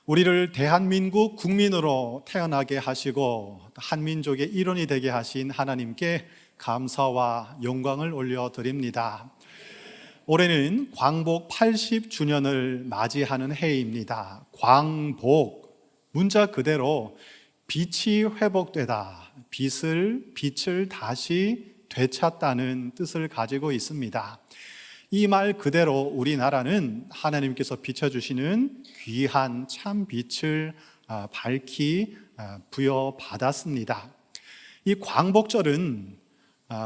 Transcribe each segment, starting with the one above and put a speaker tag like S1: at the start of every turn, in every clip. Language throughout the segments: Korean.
S1: 우리를 대한민국 국민으로 태어나게 하시고 한민족의 일원이 되게 하신 하나님께 감사와 영광을 올려드립니다. 올해는 광복 80주년을 맞이하는 해입니다. 광복, 문자 그대로 빛이 회복되다, 빛을 다시 되찾다는 뜻을 가지고 있습니다. 이 말 그대로 우리나라는 하나님께서 비춰주시는 귀한 참 빛을 밝히 부여받았습니다. 이 광복절은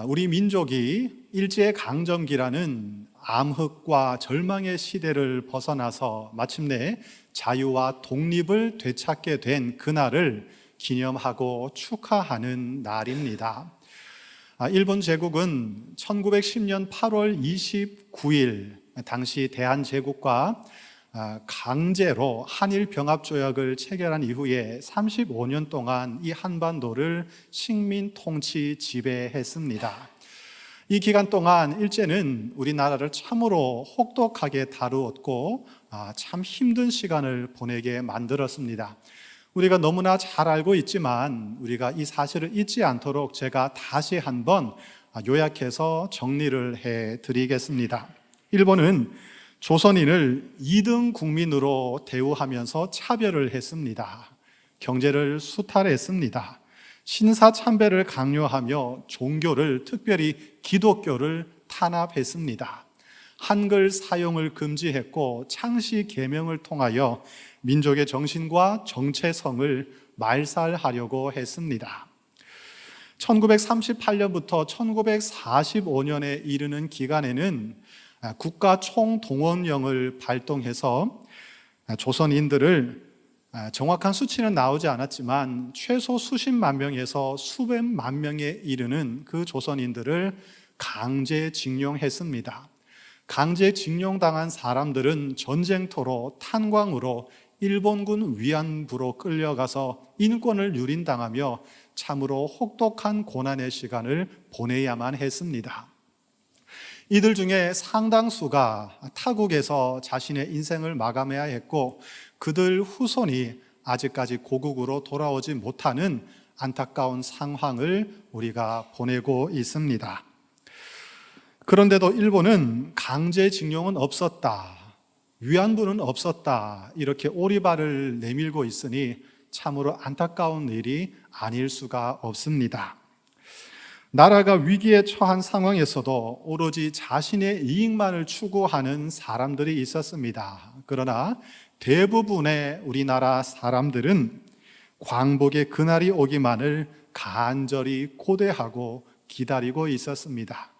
S1: 우리 민족이 일제강점기라는 암흑과 절망의 시대를 벗어나서 마침내 자유와 독립을 되찾게 된 그날을 기념하고 축하하는 날입니다. 일본 제국은 1910년 8월 29일 당시 대한제국과 강제로 한일병합조약을 체결한 이후에 35년 동안 이 한반도를 식민 통치 지배했습니다. 이 기간 동안 일제는 우리나라를 참으로 혹독하게 다루었고 참 힘든 시간을 보내게 만들었습니다. 우리가 너무나 잘 알고 있지만 우리가 이 사실을 잊지 않도록 제가 다시 한번 요약해서 정리를 해드리겠습니다. 일본은 조선인을 2등 국민으로 대우하면서 차별을 했습니다. 경제를 수탈했습니다. 신사참배를 강요하며 종교를, 특별히 기독교를 탄압했습니다. 한글 사용을 금지했고 창씨 계명을 통하여 민족의 정신과 정체성을 말살하려고 했습니다. 1938년부터 1945년에 이르는 기간에는 국가 총동원령을 발동해서 조선인들을 정확한 수치는 나오지 않았지만 최소 수십만 명에서 수백만 명에 이르는 그 조선인들을 강제징용했습니다. 강제징용당한 사람들은 전쟁터로 탄광으로 일본군 위안부로 끌려가서 인권을 유린당하며 참으로 혹독한 고난의 시간을 보내야만 했습니다. 이들 중에 상당수가 타국에서 자신의 인생을 마감해야 했고 그들 후손이 아직까지 고국으로 돌아오지 못하는 안타까운 상황을 우리가 보내고 있습니다. 그런데도 일본은 강제징용은 없었다, 위안부는 없었다 이렇게 오리발을 내밀고 있으니 참으로 안타까운 일이 아닐 수가 없습니다. 나라가 위기에 처한 상황에서도 오로지 자신의 이익만을 추구하는 사람들이 있었습니다. 그러나 대부분의 우리나라 사람들은 광복의 그날이 오기만을 간절히 고대하고 기다리고 있었습니다.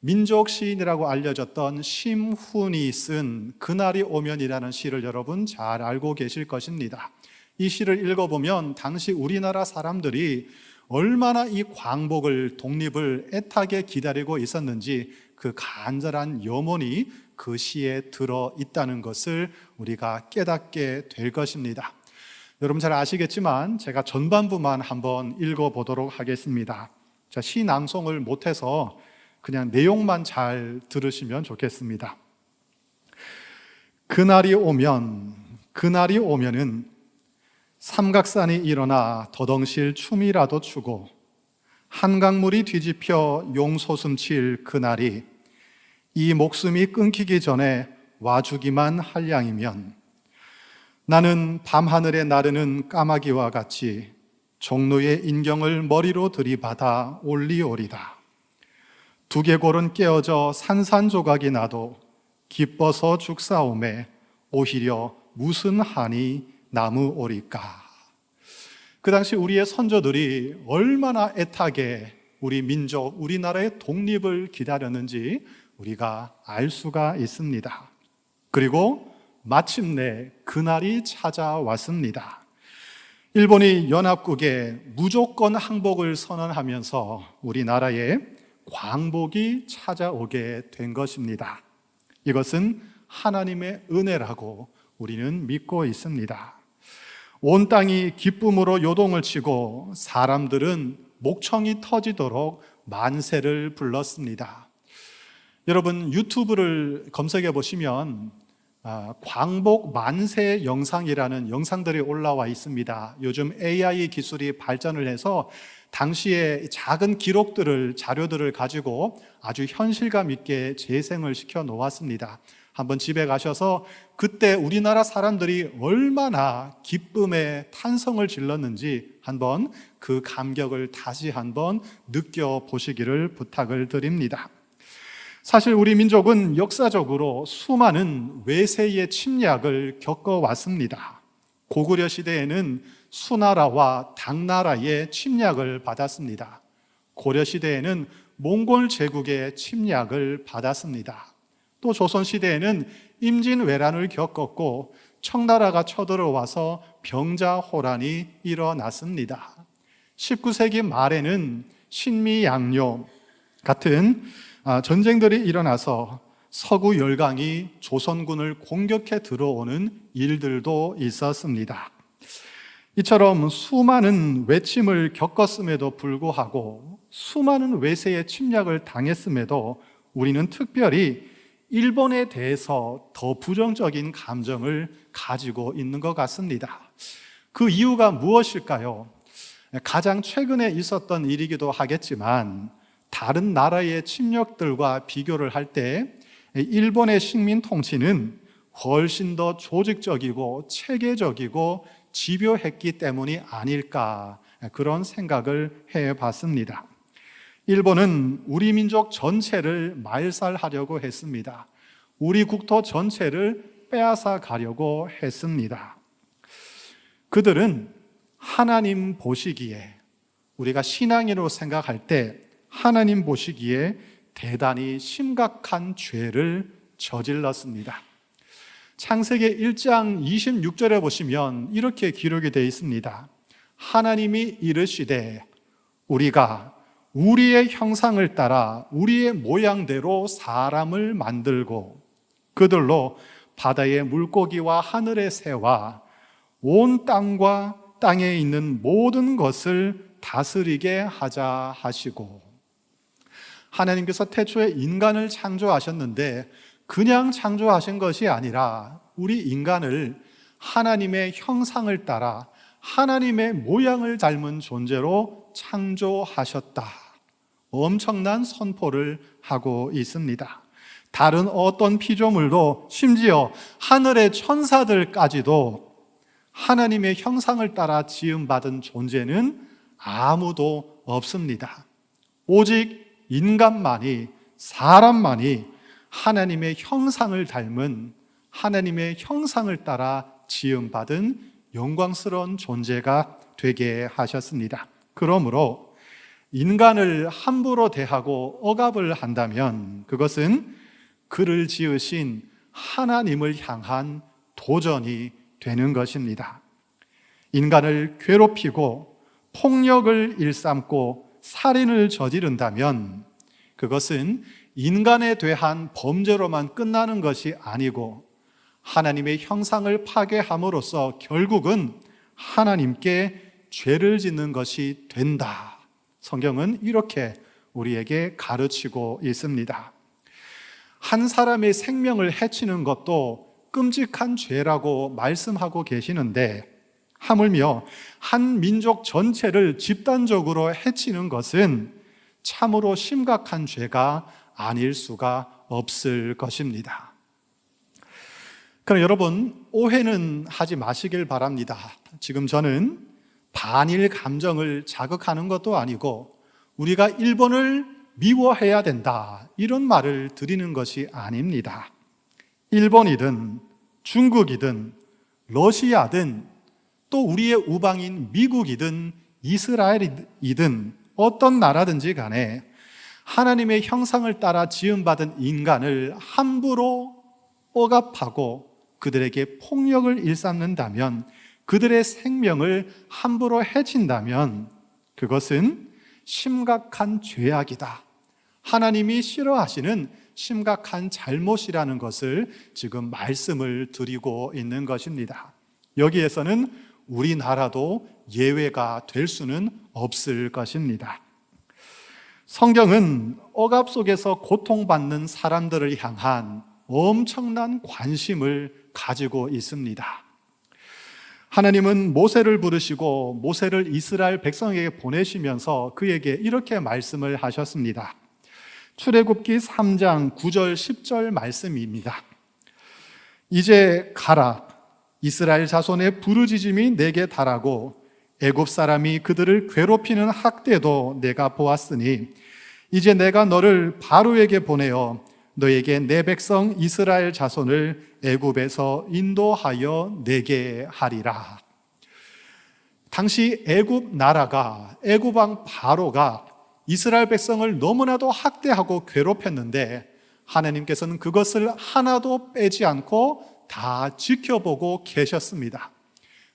S1: 민족 시인이라고 알려졌던 심훈이 쓴 그날이 오면이라는 시를 여러분 잘 알고 계실 것입니다. 이 시를 읽어보면 당시 우리나라 사람들이 얼마나 이 광복을, 독립을 애타게 기다리고 있었는지 그 간절한 염원이 그 시에 들어있다는 것을 우리가 깨닫게 될 것입니다. 여러분 잘 아시겠지만 제가 전반부만 한번 읽어보도록 하겠습니다. 자, 시 낭송을 못해서 그냥 내용만 잘 들으시면 좋겠습니다. 그날이 오면은 삼각산이 일어나 더덩실 춤이라도 추고 한강물이 뒤집혀 용솟음칠 그날이 이 목숨이 끊기기 전에 와주기만 할 양이면 나는 밤하늘에 나르는 까마귀와 같이 종로의 인경을 머리로 들이받아 올리오리다. 두개골은 깨어져 산산조각이 나도 기뻐서 죽사오매 오히려 무슨 한이 나무오리까. 그 당시 우리의 선조들이 얼마나 애타게 우리 민족, 우리나라의 독립을 기다렸는지 우리가 알 수가 있습니다. 그리고 마침내 그날이 찾아왔습니다. 일본이 연합국에 무조건 항복을 선언하면서 우리나라에 광복이 찾아오게 된 것입니다. 이것은 하나님의 은혜라고 우리는 믿고 있습니다. 온 땅이 기쁨으로 요동을 치고 사람들은 목청이 터지도록 만세를 불렀습니다. 여러분 유튜브를 검색해 보시면 광복 만세 영상이라는 영상들이 올라와 있습니다. 요즘 AI 기술이 발전을 해서 당시의 작은 기록들을, 자료들을 가지고 아주 현실감 있게 재생을 시켜 놓았습니다. 한번 집에 가셔서 그때 우리나라 사람들이 얼마나 기쁨의 탄성을 질렀는지 한번 그 감격을 다시 한번 느껴보시기를 부탁을 드립니다. 사실 우리 민족은 역사적으로 수많은 외세의 침략을 겪어왔습니다. 고구려 시대에는 수나라와 당나라의 침략을 받았습니다. 고려 시대에는 몽골 제국의 침략을 받았습니다. 또 조선 시대에는 임진왜란을 겪었고 청나라가 쳐들어와서 병자호란이 일어났습니다. 19세기 말에는 신미양요 같은 전쟁들이 일어나서 서구 열강이 조선군을 공격해 들어오는 일들도 있었습니다. 이처럼 수많은 외침을 겪었음에도 불구하고 수많은 외세의 침략을 당했음에도 우리는 특별히 일본에 대해서 더 부정적인 감정을 가지고 있는 것 같습니다. 그 이유가 무엇일까요? 가장 최근에 있었던 일이기도 하겠지만 다른 나라의 침략들과 비교를 할 때 일본의 식민 통치는 훨씬 더 조직적이고 체계적이고 집요했기 때문이 아닐까, 그런 생각을 해봤습니다. 일본은 우리 민족 전체를 말살하려고 했습니다. 우리 국토 전체를 빼앗아 가려고 했습니다. 그들은 하나님 보시기에, 우리가 신앙인으로 생각할 때 하나님 보시기에 대단히 심각한 죄를 저질렀습니다. 창세기 1장 26절에 보시면 이렇게 기록이 되어 있습니다. 하나님이 이르시되 우리가 우리의 형상을 따라 우리의 모양대로 사람을 만들고 그들로 바다의 물고기와 하늘의 새와 온 땅과 땅에 있는 모든 것을 다스리게 하자 하시고, 하나님께서 태초에 인간을 창조하셨는데 그냥 창조하신 것이 아니라 우리 인간을 하나님의 형상을 따라 하나님의 모양을 닮은 존재로 창조하셨다. 엄청난 선포를 하고 있습니다. 다른 어떤 피조물도, 심지어 하늘의 천사들까지도 하나님의 형상을 따라 지음받은 존재는 아무도 없습니다. 오직 인간만이, 사람만이 하나님의 형상을 닮은, 하나님의 형상을 따라 지음받은 영광스러운 존재가 되게 하셨습니다. 그러므로 인간을 함부로 대하고 억압을 한다면 그것은 그를 지으신 하나님을 향한 도전이 되는 것입니다. 인간을 괴롭히고 폭력을 일삼고 살인을 저지른다면 그것은 인간에 대한 범죄로만 끝나는 것이 아니고 하나님의 형상을 파괴함으로써 결국은 하나님께 죄를 짓는 것이 된다. 성경은 이렇게 우리에게 가르치고 있습니다. 한 사람의 생명을 해치는 것도 끔찍한 죄라고 말씀하고 계시는데 하물며 한 민족 전체를 집단적으로 해치는 것은 참으로 심각한 죄가 아닐 수가 없을 것입니다. 그럼 여러분, 오해는 하지 마시길 바랍니다. 지금 저는 반일 감정을 자극하는 것도 아니고 우리가 일본을 미워해야 된다, 이런 말을 드리는 것이 아닙니다. 일본이든 중국이든 러시아든 또 우리의 우방인 미국이든 이스라엘이든 어떤 나라든지 간에 하나님의 형상을 따라 지음받은 인간을 함부로 억압하고 그들에게 폭력을 일삼는다면, 그들의 생명을 함부로 해친다면 그것은 심각한 죄악이다. 하나님이 싫어하시는 심각한 잘못이라는 것을 지금 말씀을 드리고 있는 것입니다. 여기에서는 우리나라도 예외가 될 수는 없을 것입니다. 성경은 억압 속에서 고통받는 사람들을 향한 엄청난 관심을 가지고 있습니다. 하나님은 모세를 부르시고 모세를 이스라엘 백성에게 보내시면서 그에게 이렇게 말씀을 하셨습니다. 출애굽기 3장 9절 10절 말씀입니다. 이제 가라. 이스라엘 자손의 부르짖음이 내게 달하고 애굽 사람이 그들을 괴롭히는 학대도 내가 보았으니 이제 내가 너를 바로에게 보내어 너에게 내 백성 이스라엘 자손을 애굽에서 인도하여 내게 하리라. 당시 애굽 나라가, 애굽 왕 바로가 이스라엘 백성을 너무나도 학대하고 괴롭혔는데 하나님께서는 그것을 하나도 빼지 않고 다 지켜보고 계셨습니다.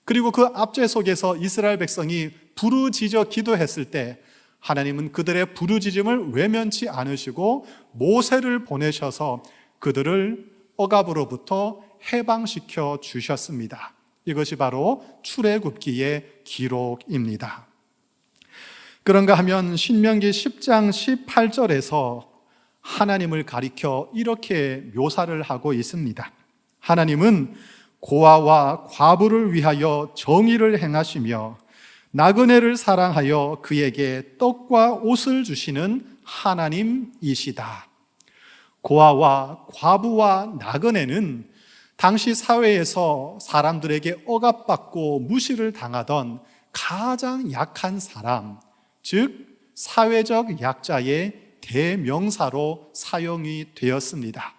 S1: 그리고 그 압제 속에서 이스라엘 백성이 부르짖어 기도했을 때 하나님은 그들의 부르짖음을 외면치 않으시고 모세를 보내셔서 그들을 억압으로부터 해방시켜 주셨습니다. 이것이 바로 출애굽기의 기록입니다. 그런가 하면 신명기 10장 18절에서 하나님을 가리켜 이렇게 묘사를 하고 있습니다. 하나님은 고아와 과부를 위하여 정의를 행하시며 나그네를 사랑하여 그에게 떡과 옷을 주시는 하나님이시다. 고아와 과부와 나그네는 당시 사회에서 사람들에게 억압받고 무시를 당하던 가장 약한 사람, 즉 사회적 약자의 대명사로 사용이 되었습니다.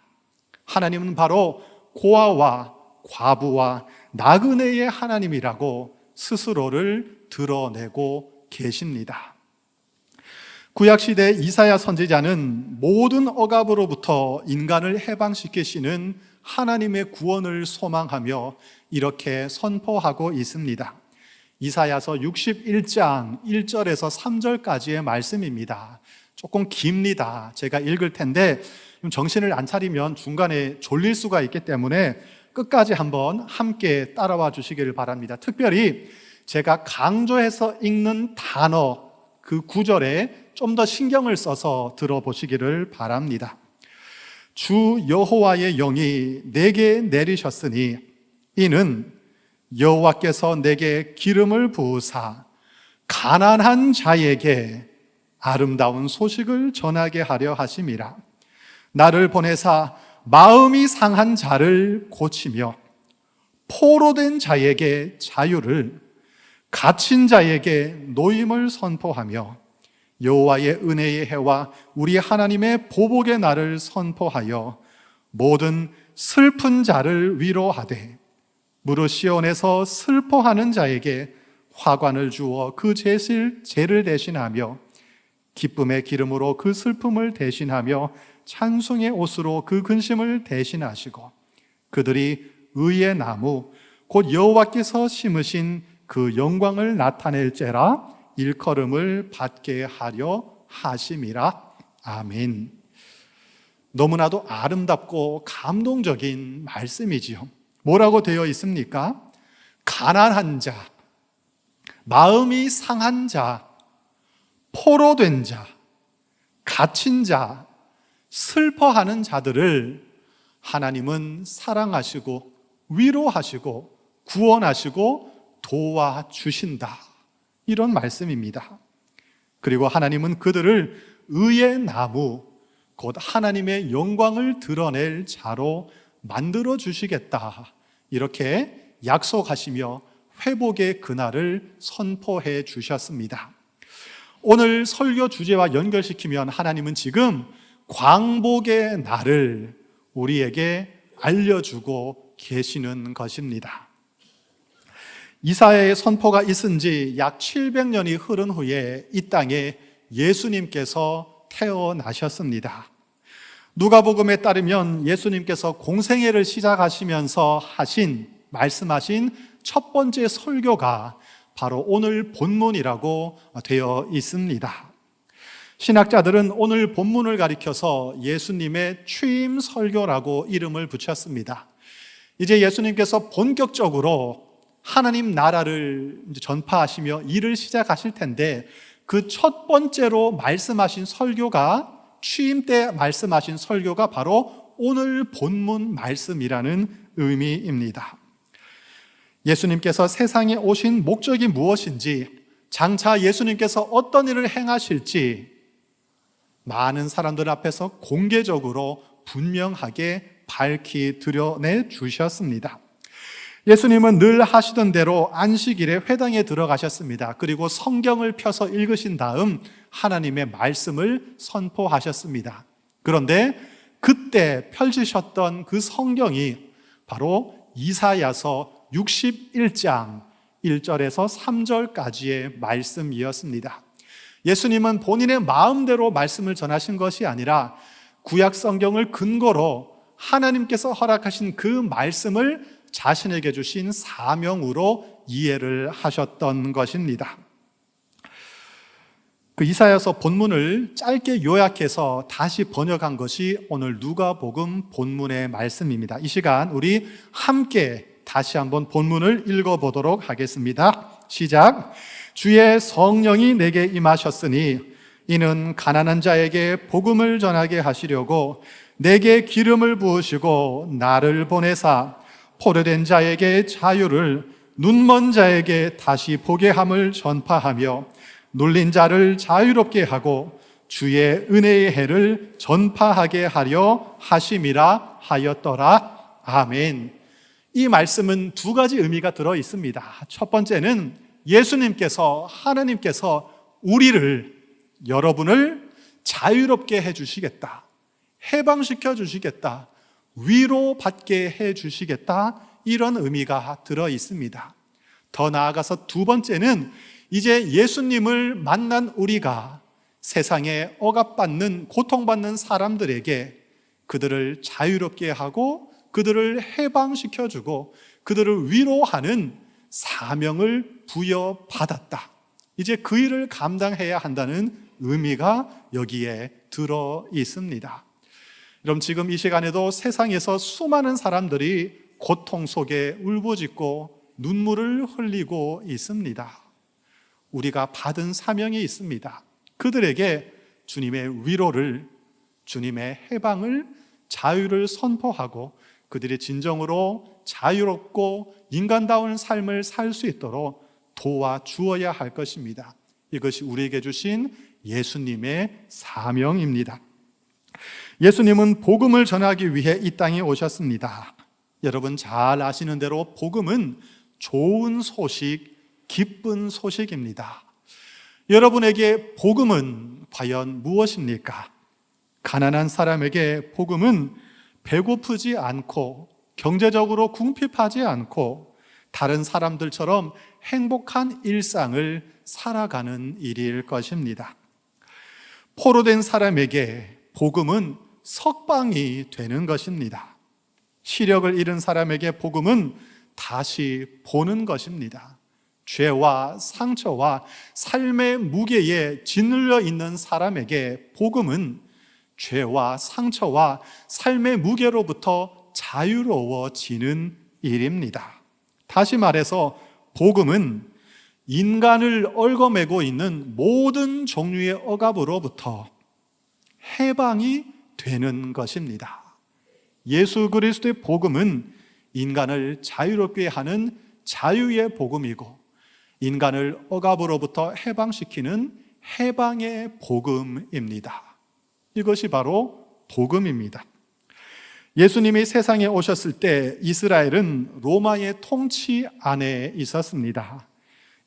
S1: 하나님은 바로 고아와 과부와 나그네의 하나님이라고 스스로를 드러내고 계십니다. 구약시대 이사야 선지자는 모든 억압으로부터 인간을 해방시키시는 하나님의 구원을 소망하며 이렇게 선포하고 있습니다. 이사야서 61장 1절에서 3절까지의 말씀입니다. 조금 깁니다. 제가 읽을 텐데 정신을 안 차리면 중간에 졸릴 수가 있기 때문에 끝까지 한번 함께 따라와 주시기를 바랍니다. 특별히 제가 강조해서 읽는 단어 그 구절에 좀 더 신경을 써서 들어보시기를 바랍니다. 주 여호와의 영이 내게 내리셨으니 이는 여호와께서 내게 기름을 부으사 가난한 자에게 아름다운 소식을 전하게 하려 하심이라. 나를 보내사 마음이 상한 자를 고치며 포로된 자에게 자유를, 갇힌 자에게 노임을 선포하며 여호와의 은혜의 해와 우리 하나님의 보복의 날을 선포하여 모든 슬픈 자를 위로하되 무릇 시온에서 슬퍼하는 자에게 화관을 주어 그 죄를 대신하며 기쁨의 기름으로 그 슬픔을 대신하며 찬송의 옷으로 그 근심을 대신하시고 그들이 의의 나무 곧 여호와께서 심으신 그 영광을 나타낼지라 일컬음을 받게 하려 하심이라. 아멘. 너무나도 아름답고 감동적인 말씀이지요. 뭐라고 되어 있습니까? 가난한 자, 마음이 상한 자, 포로된 자, 갇힌 자, 슬퍼하는 자들을 하나님은 사랑하시고 위로하시고 구원하시고 도와주신다. 이런 말씀입니다. 그리고 하나님은 그들을 의의 나무, 곧 하나님의 영광을 드러낼 자로 만들어 주시겠다. 이렇게 약속하시며 회복의 그날을 선포해 주셨습니다. 오늘 설교 주제와 연결시키면 하나님은 지금 광복의 날을 우리에게 알려주고 계시는 것입니다. 이사야의 선포가 있은 지 약 700년이 흐른 후에 이 땅에 예수님께서 태어나셨습니다. 누가복음에 따르면 예수님께서 공생애를 시작하시면서 말씀하신 첫 번째 설교가 바로 오늘 본문이라고 되어 있습니다. 신학자들은 오늘 본문을 가리켜서 예수님의 취임 설교라고 이름을 붙였습니다. 이제 예수님께서 본격적으로 하나님 나라를 전파하시며 일을 시작하실 텐데 그 첫 번째로 말씀하신 설교가, 취임 때 말씀하신 설교가 바로 오늘 본문 말씀이라는 의미입니다. 예수님께서 세상에 오신 목적이 무엇인지, 장차 예수님께서 어떤 일을 행하실지 많은 사람들 앞에서 공개적으로 분명하게 밝히 드러내 주셨습니다. 예수님은 늘 하시던 대로 안식일에 회당에 들어가셨습니다. 그리고 성경을 펴서 읽으신 다음 하나님의 말씀을 선포하셨습니다. 그런데 그때 펼치셨던 그 성경이 바로 이사야서 61장 1절에서 3절까지의 말씀이었습니다. 예수님은 본인의 마음대로 말씀을 전하신 것이 아니라 구약 성경을 근거로 하나님께서 허락하신 그 말씀을 자신에게 주신 사명으로 이해를 하셨던 것입니다. 그 이사야서 본문을 짧게 요약해서 다시 번역한 것이 오늘 누가복음 본문의 말씀입니다. 이 시간 우리 함께 다시 한번 본문을 읽어보도록 하겠습니다. 시작. 주의 성령이 내게 임하셨으니 이는 가난한 자에게 복음을 전하게 하시려고 내게 기름을 부으시고 나를 보내사 포로된 자에게 자유를, 눈먼 자에게 다시 보게 함을 전파하며 눌린 자를 자유롭게 하고 주의 은혜의 해를 전파하게 하려 하심이라 하였더라. 아멘. 이 말씀은 두 가지 의미가 들어 있습니다. 첫 번째는 예수님께서, 하나님께서 우리를, 여러분을 자유롭게 해주시겠다, 해방시켜 주시겠다, 위로받게 해주시겠다, 이런 의미가 들어 있습니다. 더 나아가서 두 번째는 이제 예수님을 만난 우리가 세상에 억압받는, 고통받는 사람들에게 그들을 자유롭게 하고 그들을 해방시켜주고 그들을 위로하는 사명을 부여받았다. 이제 그 일을 감당해야 한다는 의미가 여기에 들어 있습니다. 여러분, 지금 이 시간에도 세상에서 수많은 사람들이 고통 속에 울부짖고 눈물을 흘리고 있습니다. 우리가 받은 사명이 있습니다. 그들에게 주님의 위로를, 주님의 해방을, 자유를 선포하고 그들이 진정으로 자유롭고 인간다운 삶을 살 수 있도록 도와주어야 할 것입니다. 이것이 우리에게 주신 예수님의 사명입니다. 예수님은 복음을 전하기 위해 이 땅에 오셨습니다. 여러분 잘 아시는 대로 복음은 좋은 소식, 기쁜 소식입니다. 여러분에게 복음은 과연 무엇입니까? 가난한 사람에게 복음은 배고프지 않고 경제적으로 궁핍하지 않고 다른 사람들처럼 행복한 일상을 살아가는 일일 것입니다. 포로된 사람에게 복음은 석방이 되는 것입니다. 시력을 잃은 사람에게 복음은 다시 보는 것입니다. 죄와 상처와 삶의 무게에 짓눌려 있는 사람에게 복음은 죄와 상처와 삶의 무게로부터 자유로워지는 일입니다. 다시 말해서 복음은 인간을 얽어매고 있는 모든 종류의 억압으로부터 해방이 되는 것입니다. 예수 그리스도의 복음은 인간을 자유롭게 하는 자유의 복음이고 인간을 억압으로부터 해방시키는 해방의 복음입니다. 이것이 바로 복음입니다. 예수님이 세상에 오셨을 때 이스라엘은 로마의 통치 안에 있었습니다.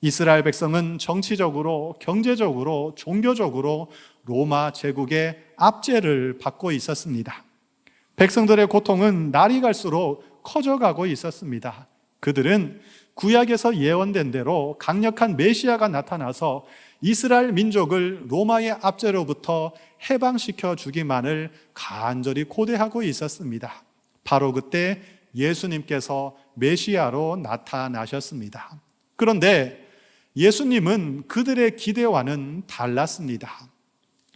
S1: 이스라엘 백성은 정치적으로, 경제적으로, 종교적으로 로마 제국의 압제를 받고 있었습니다. 백성들의 고통은 날이 갈수록 커져가고 있었습니다. 그들은 구약에서 예언된 대로 강력한 메시아가 나타나서 이스라엘 민족을 로마의 압제로부터 해방시켜 주기만을 간절히 고대하고 있었습니다. 바로 그때 예수님께서 메시아로 나타나셨습니다. 그런데 예수님은 그들의 기대와는 달랐습니다.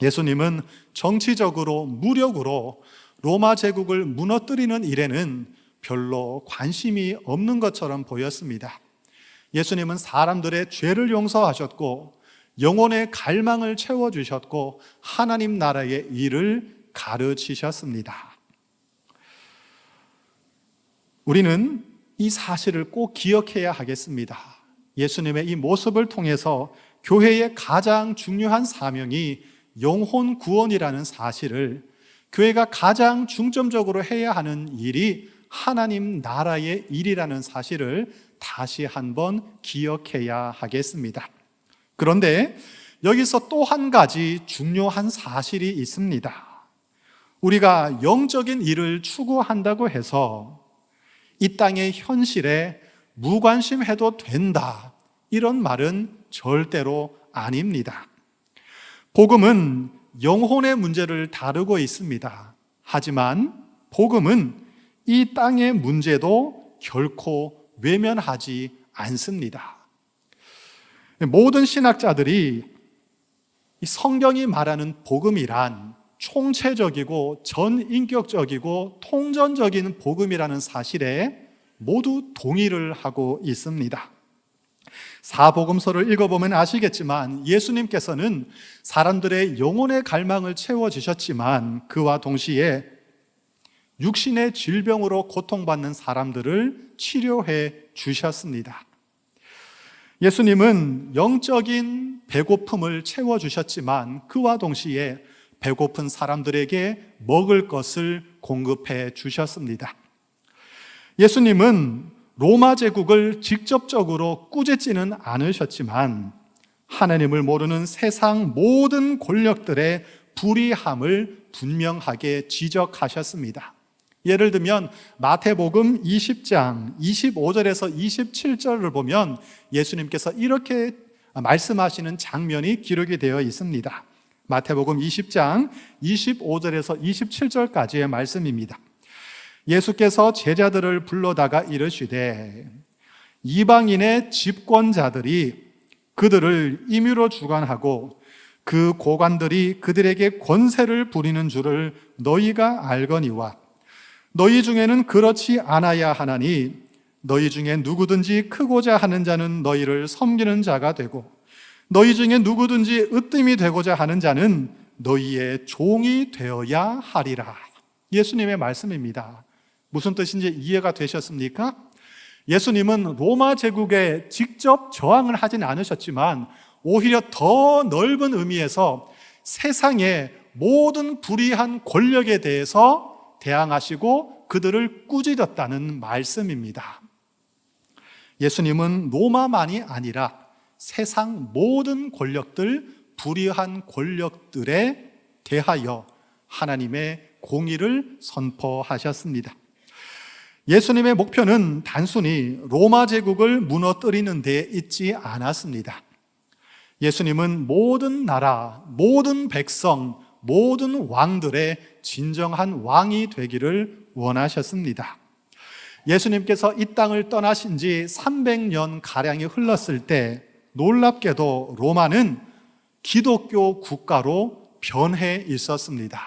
S1: 예수님은 정치적으로, 무력으로 로마 제국을 무너뜨리는 일에는 별로 관심이 없는 것처럼 보였습니다. 예수님은 사람들의 죄를 용서하셨고 영혼의 갈망을 채워주셨고 하나님 나라의 일을 가르치셨습니다. 우리는 이 사실을 꼭 기억해야 하겠습니다. 예수님의 이 모습을 통해서 교회의 가장 중요한 사명이 영혼 구원이라는 사실을, 교회가 가장 중점적으로 해야 하는 일이 하나님 나라의 일이라는 사실을 다시 한번 기억해야 하겠습니다. 그런데 여기서 또 한 가지 중요한 사실이 있습니다. 우리가 영적인 일을 추구한다고 해서 이 땅의 현실에 무관심해도 된다, 이런 말은 절대로 아닙니다. 복음은 영혼의 문제를 다루고 있습니다. 하지만 복음은 이 땅의 문제도 결코 외면하지 않습니다. 모든 신학자들이 이 성경이 말하는 복음이란 총체적이고 전인격적이고 통전적인 복음이라는 사실에 모두 동의를 하고 있습니다. 사복음서를 읽어보면 아시겠지만 예수님께서는 사람들의 영혼의 갈망을 채워주셨지만 그와 동시에 육신의 질병으로 고통받는 사람들을 치료해 주셨습니다. 예수님은 영적인 배고픔을 채워주셨지만 그와 동시에 배고픈 사람들에게 먹을 것을 공급해 주셨습니다. 예수님은 로마 제국을 직접적으로 꾸짖지는 않으셨지만 하나님을 모르는 세상 모든 권력들의 불의함을 분명하게 지적하셨습니다. 예를 들면 마태복음 20장 25절에서 27절을 보면 예수님께서 이렇게 말씀하시는 장면이 기록이 되어 있습니다. 마태복음 20장 25절에서 27절까지의 말씀입니다. 예수께서 제자들을 불러다가 이르시되 이방인의 집권자들이 그들을 임의로 주관하고 그 고관들이 그들에게 권세를 부리는 줄을 너희가 알거니와 너희 중에는 그렇지 않아야 하나니 너희 중에 누구든지 크고자 하는 자는 너희를 섬기는 자가 되고 너희 중에 누구든지 으뜸이 되고자 하는 자는 너희의 종이 되어야 하리라. 예수님의 말씀입니다. 무슨 뜻인지 이해가 되셨습니까? 예수님은 로마 제국에 직접 저항을 하진 않으셨지만 오히려 더 넓은 의미에서 세상의 모든 불의한 권력에 대해서 대항하시고 그들을 꾸짖었다는 말씀입니다. 예수님은 로마만이 아니라 세상 모든 권력들, 불의한 권력들에 대하여 하나님의 공의를 선포하셨습니다. 예수님의 목표는 단순히 로마 제국을 무너뜨리는 데 있지 않았습니다. 예수님은 모든 나라, 모든 백성, 모든 왕들의 진정한 왕이 되기를 원하셨습니다. 예수님께서 이 땅을 떠나신 지 300년 가량이 흘렀을 때 놀랍게도 로마는 기독교 국가로 변해 있었습니다.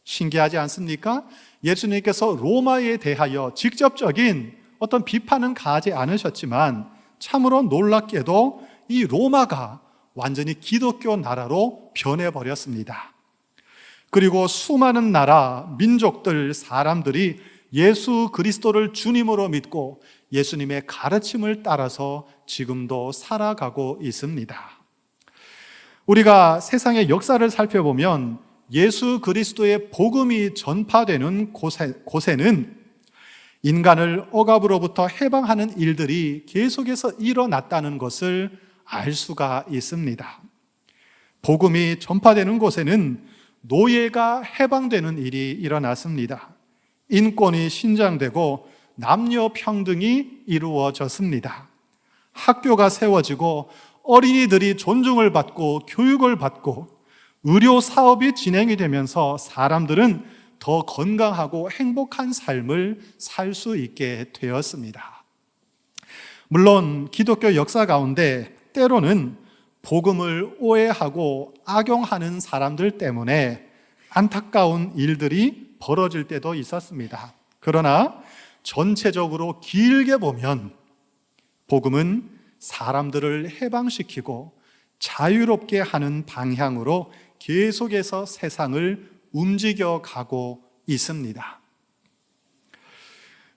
S1: 신기하지 않습니까? 예수님께서 로마에 대하여 직접적인 어떤 비판은 가하지 않으셨지만 참으로 놀랍게도 이 로마가 완전히 기독교 나라로 변해버렸습니다. 그리고 수많은 나라, 민족들, 사람들이 예수 그리스도를 주님으로 믿고 예수님의 가르침을 따라서 지금도 살아가고 있습니다. 우리가 세상의 역사를 살펴보면 예수 그리스도의 복음이 전파되는 곳에는 인간을 억압으로부터 해방하는 일들이 계속해서 일어났다는 것을 알 수가 있습니다. 복음이 전파되는 곳에는 노예가 해방되는 일이 일어났습니다. 인권이 신장되고 남녀 평등이 이루어졌습니다. 학교가 세워지고 어린이들이 존중을 받고 교육을 받고 의료 사업이 진행이 되면서 사람들은 더 건강하고 행복한 삶을 살 수 있게 되었습니다. 물론 기독교 역사 가운데 때로는 복음을 오해하고 악용하는 사람들 때문에 안타까운 일들이 벌어질 때도 있었습니다. 그러나 전체적으로 길게 보면 복음은 사람들을 해방시키고 자유롭게 하는 방향으로 계속해서 세상을 움직여 가고 있습니다.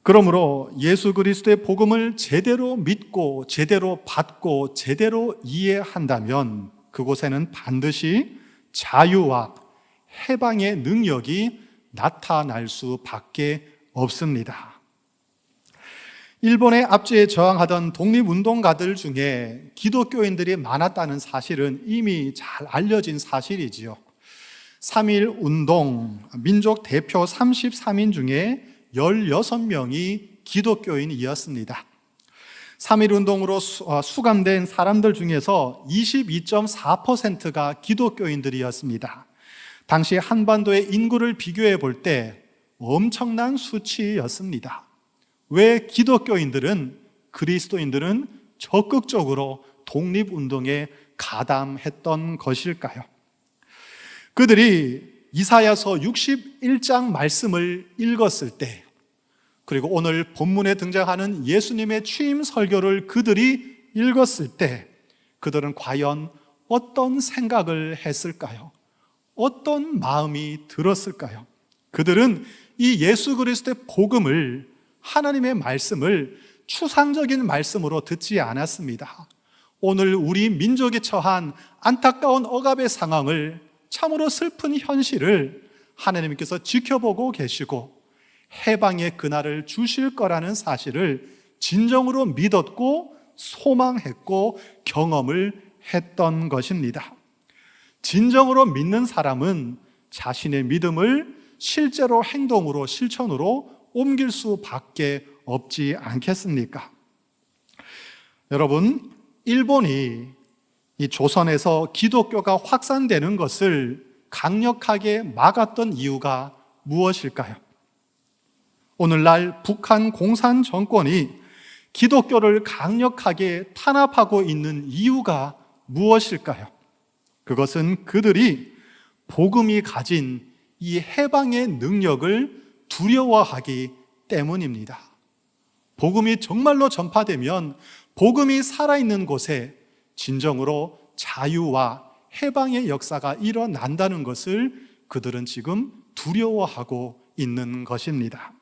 S1: 그러므로 예수 그리스도의 복음을 제대로 믿고 제대로 받고 제대로 이해한다면 그곳에는 반드시 자유와 해방의 능력이 나타날 수밖에 없습니다. 일본의 압제에 저항하던 독립운동가들 중에 기독교인들이 많았다는 사실은 이미 잘 알려진 사실이지요. 3.1 운동 민족 대표 33인 중에 16명이 기독교인이었습니다. 3.1 운동으로 수감된 사람들 중에서 22.4%가 기독교인들이었습니다. 당시 한반도의 인구를 비교해 볼 때 엄청난 수치였습니다. 왜 기독교인들은, 그리스도인들은 적극적으로 독립운동에 가담했던 것일까요? 그들이 이사야서 61장 말씀을 읽었을 때, 그리고 오늘 본문에 등장하는 예수님의 취임 설교를 그들이 읽었을 때 그들은 과연 어떤 생각을 했을까요? 어떤 마음이 들었을까요? 그들은 이 예수 그리스도의 복음을, 하나님의 말씀을 추상적인 말씀으로 듣지 않았습니다. 오늘 우리 민족이 처한 안타까운 억압의 상황을, 참으로 슬픈 현실을 하나님께서 지켜보고 계시고 해방의 그날을 주실 거라는 사실을 진정으로 믿었고 소망했고 경험을 했던 것입니다. 진정으로 믿는 사람은 자신의 믿음을 실제로 행동으로, 실천으로 옮길 수밖에 없지 않겠습니까? 여러분, 일본이 이 조선에서 기독교가 확산되는 것을 강력하게 막았던 이유가 무엇일까요? 오늘날 북한 공산 정권이 기독교를 강력하게 탄압하고 있는 이유가 무엇일까요? 그것은 그들이 복음이 가진 이 해방의 능력을 두려워하기 때문입니다. 복음이 정말로 전파되면 복음이 살아있는 곳에 진정으로 자유와 해방의 역사가 일어난다는 것을 그들은 지금 두려워하고 있는 것입니다.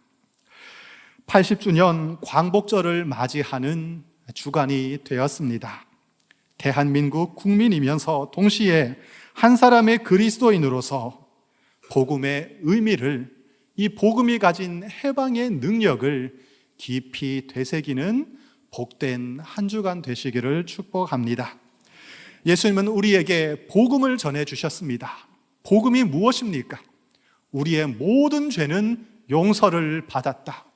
S1: 80주년 광복절을 맞이하는 주간이 되었습니다. 대한민국 국민이면서 동시에 한 사람의 그리스도인으로서 복음의 의미를, 이 복음이 가진 해방의 능력을 깊이 되새기는 복된 한 주간 되시기를 축복합니다. 예수님은 우리에게 복음을 전해주셨습니다. 복음이 무엇입니까? 우리의 모든 죄는 용서를 받았다.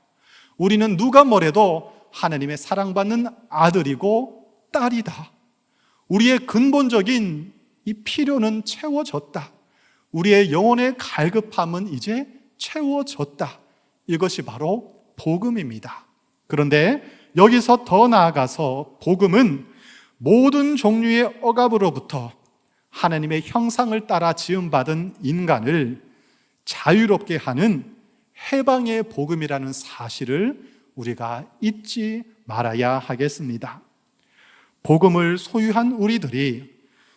S1: 우리는 누가 뭐래도 하나님의 사랑받는 아들이고 딸이다. 우리의 근본적인 이 필요는 채워졌다. 우리의 영혼의 갈급함은 이제 채워졌다. 이것이 바로 복음입니다. 그런데 여기서 더 나아가서 복음은 모든 종류의 억압으로부터 하나님의 형상을 따라 지음받은 인간을 자유롭게 하는 해방의 복음이라는 사실을 우리가 잊지 말아야 하겠습니다. 복음을 소유한 우리들이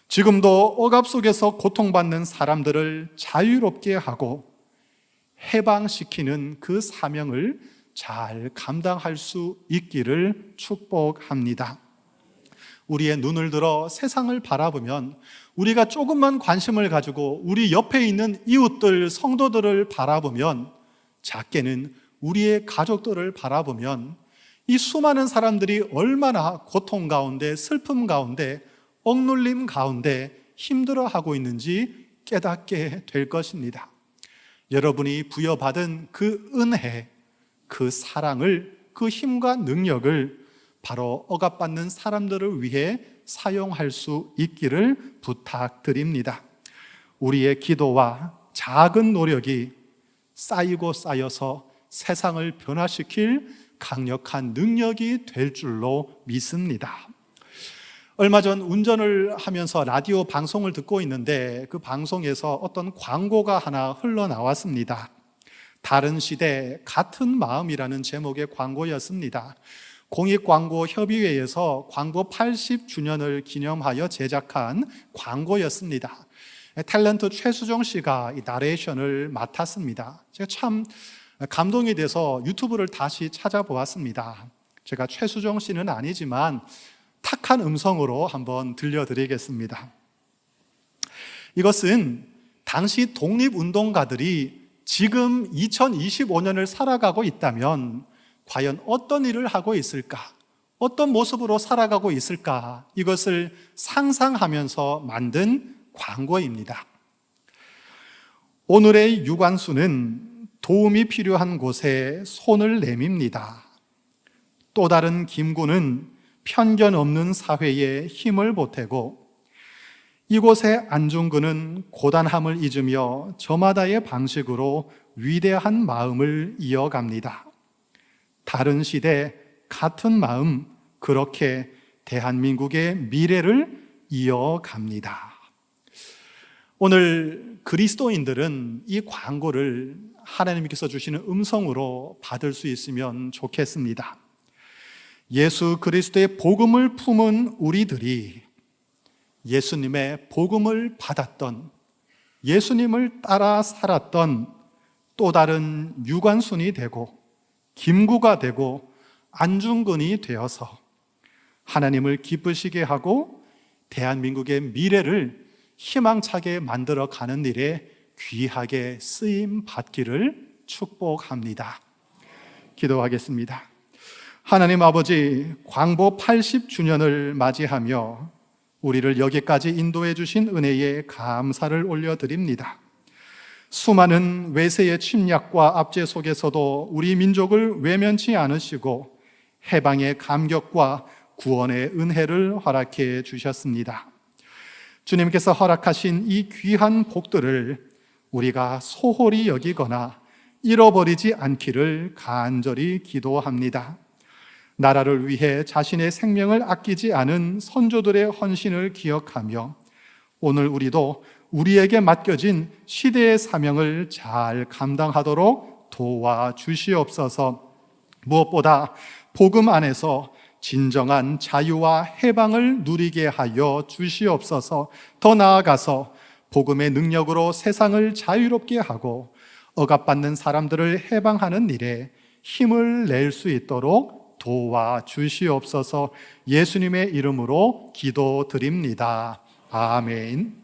S1: 지금도 억압 속에서 고통받는 사람들을 자유롭게 하고 해방시키는 그 사명을 잘 감당할 수 있기를 축복합니다. 우리의 눈을 들어 세상을 바라보면 우리가 조금만 관심을 가지고 우리 옆에 있는 이웃들, 성도들을 바라보면, 작게는 우리의 가족들을 바라보면 이 수많은 사람들이 얼마나 고통 가운데, 슬픔 가운데, 억눌림 가운데 힘들어하고 있는지 깨닫게 될 것입니다. 여러분이 부여받은 그 은혜, 그 사랑을, 그 힘과 능력을 바로 억압받는 사람들을 위해 사용할 수 있기를 부탁드립니다. 우리의 기도와 작은 노력이 쌓이고 쌓여서 세상을 변화시킬 강력한 능력이 될 줄로 믿습니다. 얼마 전 운전을 하면서 라디오 방송을 듣고 있는데 그 방송에서 어떤 광고가 하나 흘러나왔습니다. 다른 시대 같은 마음이라는 제목의 광고였습니다. 공익광고협의회에서 광고 80주년을 기념하여 제작한 광고였습니다. 탤런트 최수정 씨가 이 나레이션을 맡았습니다. 제가 참 감동이 돼서 유튜브를 다시 찾아보았습니다. 제가 최수종 씨는 아니지만 탁한 음성으로 한번 들려드리겠습니다. 이것은 당시 독립운동가들이 지금 2025년을 살아가고 있다면 과연 어떤 일을 하고 있을까? 어떤 모습으로 살아가고 있을까? 이것을 상상하면서 만든 광고입니다. 오늘의 유관수는 도움이 필요한 곳에 손을 내밉니다. 또 다른 김구는 편견 없는 사회에 힘을 보태고 이곳의 안중근은 고단함을 잊으며 저마다의 방식으로 위대한 마음을 이어갑니다. 다른 시대 같은 마음, 그렇게 대한민국의 미래를 이어갑니다. 오늘 그리스도인들은 이 광고를 하나님께서 주시는 음성으로 받을 수 있으면 좋겠습니다. 예수 그리스도의 복음을 품은 우리들이 예수님의 복음을 받았던, 예수님을 따라 살았던 또 다른 유관순이 되고 김구가 되고 안중근이 되어서 하나님을 기쁘시게 하고 대한민국의 미래를 희망차게 만들어 가는 일에 귀하게 쓰임 받기를 축복합니다. 기도하겠습니다. 하나님 아버지, 광보 80주년을 맞이하며 우리를 여기까지 인도해 주신 은혜에 감사를 올려드립니다. 수많은 외세의 침략과 압제 속에서도 우리 민족을 외면치 않으시고 해방의 감격과 구원의 은혜를 허락해 주셨습니다. 주님께서 허락하신 이 귀한 복들을 우리가 소홀히 여기거나 잃어버리지 않기를 간절히 기도합니다. 나라를 위해 자신의 생명을 아끼지 않은 선조들의 헌신을 기억하며 오늘 우리도 우리에게 맡겨진 시대의 사명을 잘 감당하도록 도와주시옵소서. 무엇보다 복음 안에서 진정한 자유와 해방을 누리게 하여 주시옵소서. 더 나아가서 복음의 능력으로 세상을 자유롭게 하고 억압받는 사람들을 해방하는 일에 힘을 낼 수 있도록 도와주시옵소서. 예수님의 이름으로 기도드립니다. 아멘.